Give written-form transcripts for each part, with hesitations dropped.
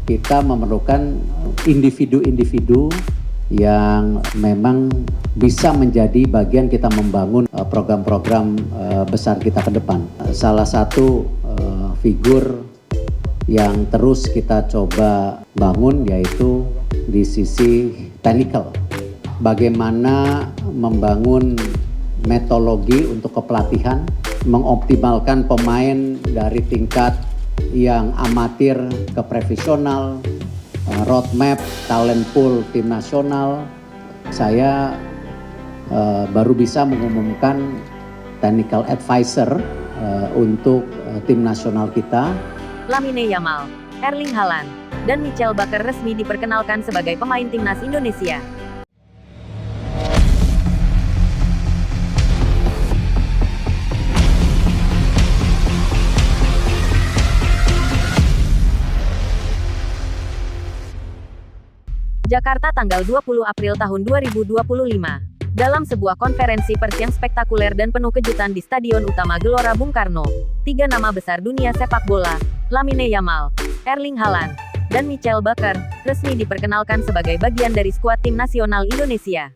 kita memerlukan individu-individu yang memang bisa menjadi bagian kita membangun program-program besar kita ke depan. Salah satu figur yang terus kita coba bangun yaitu di sisi technical. Bagaimana membangun metodologi untuk kepelatihan, mengoptimalkan pemain dari tingkat yang amatir ke profesional, roadmap, talent pool tim nasional. Saya baru bisa mengumumkan technical advisor untuk tim nasional kita. Lamine Yamal, Erling Haaland, dan Michael Bakker resmi diperkenalkan sebagai pemain timnas Indonesia. Jakarta tanggal 20 April tahun 2025. Dalam sebuah konferensi pers yang spektakuler dan penuh kejutan di Stadion Utama Gelora Bung Karno, 3 nama besar dunia sepak bola, Lamine Yamal, Erling Haaland, dan Michael Bakker, resmi diperkenalkan sebagai bagian dari skuad tim nasional Indonesia.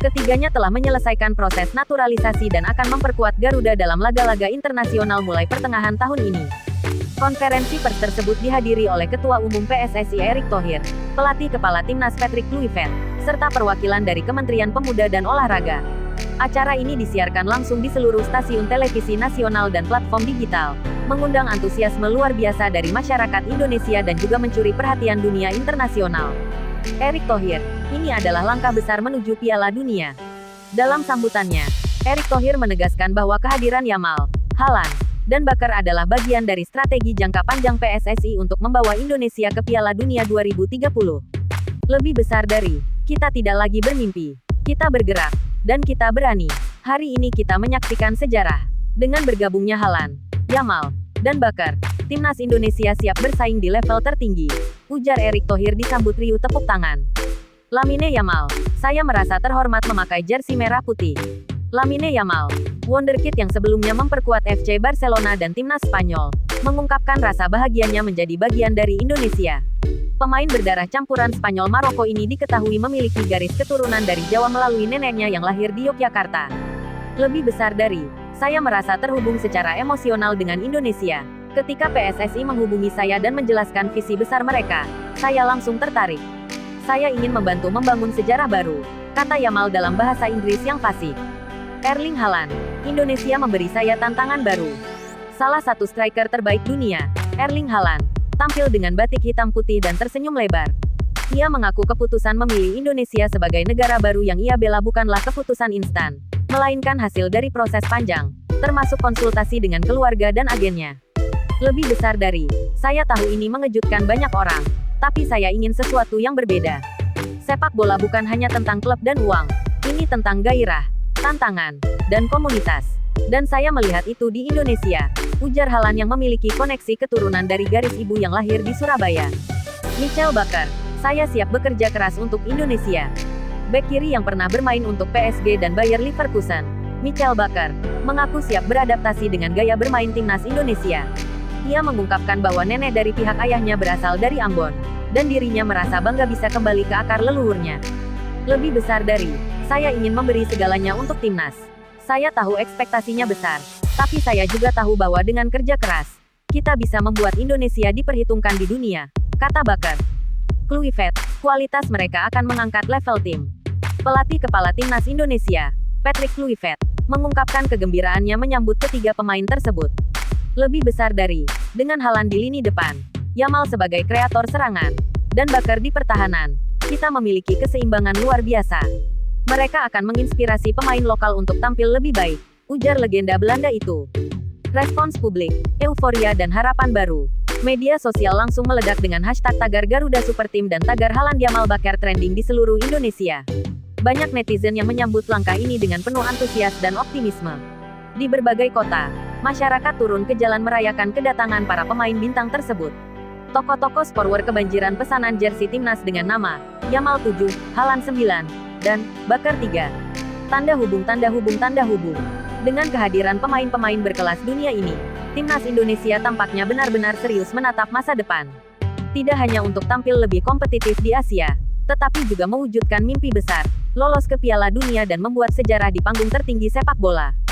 Ketiganya telah menyelesaikan proses naturalisasi dan akan memperkuat Garuda dalam laga-laga internasional mulai pertengahan tahun ini. Konferensi pers tersebut dihadiri oleh Ketua Umum PSSI Erick Thohir, pelatih kepala timnas Patrick Kluivert, serta perwakilan dari Kementerian Pemuda dan Olahraga. Acara ini disiarkan langsung di seluruh stasiun televisi nasional dan platform digital, mengundang antusiasme luar biasa dari masyarakat Indonesia dan juga mencuri perhatian dunia internasional. Erick Thohir, ini adalah langkah besar menuju Piala Dunia. Dalam sambutannya, Erick Thohir menegaskan bahwa kehadiran Yamal, Haaland, dan Bakker adalah bagian dari strategi jangka panjang PSSI untuk membawa Indonesia ke Piala Dunia 2030. Lebih besar dari, kita tidak lagi bermimpi, kita bergerak, dan kita berani. Hari ini kita menyaksikan sejarah. Dengan bergabungnya Haaland, Yamal, dan Bakker, timnas Indonesia siap bersaing di level tertinggi, ujar Erick Thohir disambut riuh tepuk tangan. Lamine Yamal, saya merasa terhormat memakai jersey merah putih. Lamine Yamal, wonderkid yang sebelumnya memperkuat FC Barcelona dan timnas Spanyol, mengungkapkan rasa bahagianya menjadi bagian dari Indonesia. Pemain berdarah campuran Spanyol Maroko ini diketahui memiliki garis keturunan dari Jawa melalui neneknya yang lahir di Yogyakarta. Lebih besar dari, saya merasa terhubung secara emosional dengan Indonesia. Ketika PSSI menghubungi saya dan menjelaskan visi besar mereka, saya langsung tertarik. Saya ingin membantu membangun sejarah baru, kata Yamal dalam bahasa Inggris yang fasih. Erling Haaland, Indonesia memberi saya tantangan baru. Salah satu striker terbaik dunia, Erling Haaland, tampil dengan batik hitam putih dan tersenyum lebar. Ia mengaku keputusan memilih Indonesia sebagai negara baru yang ia bela bukanlah keputusan instan, melainkan hasil dari proses panjang, termasuk konsultasi dengan keluarga dan agennya. Lebih besar dari, saya tahu ini mengejutkan banyak orang, tapi saya ingin sesuatu yang berbeda. Sepak bola bukan hanya tentang klub dan uang, ini tentang gairah, tantangan, dan komunitas. Dan saya melihat itu di Indonesia, ujar Haaland yang memiliki koneksi keturunan dari garis ibu yang lahir di Surabaya. Michael Bakker, saya siap bekerja keras untuk Indonesia. Bek kiri yang pernah bermain untuk PSG dan Bayer Leverkusen, Michael Bakker, mengaku siap beradaptasi dengan gaya bermain timnas Indonesia. Ia mengungkapkan bahwa nenek dari pihak ayahnya berasal dari Ambon, dan dirinya merasa bangga bisa kembali ke akar leluhurnya. Lebih besar dari, saya ingin memberi segalanya untuk timnas. Saya tahu ekspektasinya besar, tapi saya juga tahu bahwa dengan kerja keras, kita bisa membuat Indonesia diperhitungkan di dunia, kata Bakker. Kluivert, kualitas mereka akan mengangkat level tim. Pelatih kepala timnas Indonesia, Patrick Kluivert, mengungkapkan kegembiraannya menyambut ketiga pemain tersebut. Lebih besar dari, dengan Haaland di lini depan, Yamal sebagai kreator serangan, dan Bakker di pertahanan, kita memiliki keseimbangan luar biasa. Mereka akan menginspirasi pemain lokal untuk tampil lebih baik, ujar legenda Belanda itu. Respons publik, euforia dan harapan baru. Media sosial langsung meledak dengan hashtag tagar Garuda Superteam dan tagar Haaland Yamal Bakker trending di seluruh Indonesia. Banyak netizen yang menyambut langkah ini dengan penuh antusias dan optimisme. Di berbagai kota, masyarakat turun ke jalan merayakan kedatangan para pemain bintang tersebut. Toko-toko sportwear kebanjiran pesanan jersey timnas dengan nama Yamal 7, Haaland 9, dan Bakker 3. Tanda hubung. Dengan kehadiran pemain-pemain berkelas dunia ini, timnas Indonesia tampaknya benar-benar serius menatap masa depan. Tidak hanya untuk tampil lebih kompetitif di Asia, tetapi juga mewujudkan mimpi besar, lolos ke Piala Dunia dan membuat sejarah di panggung tertinggi sepak bola.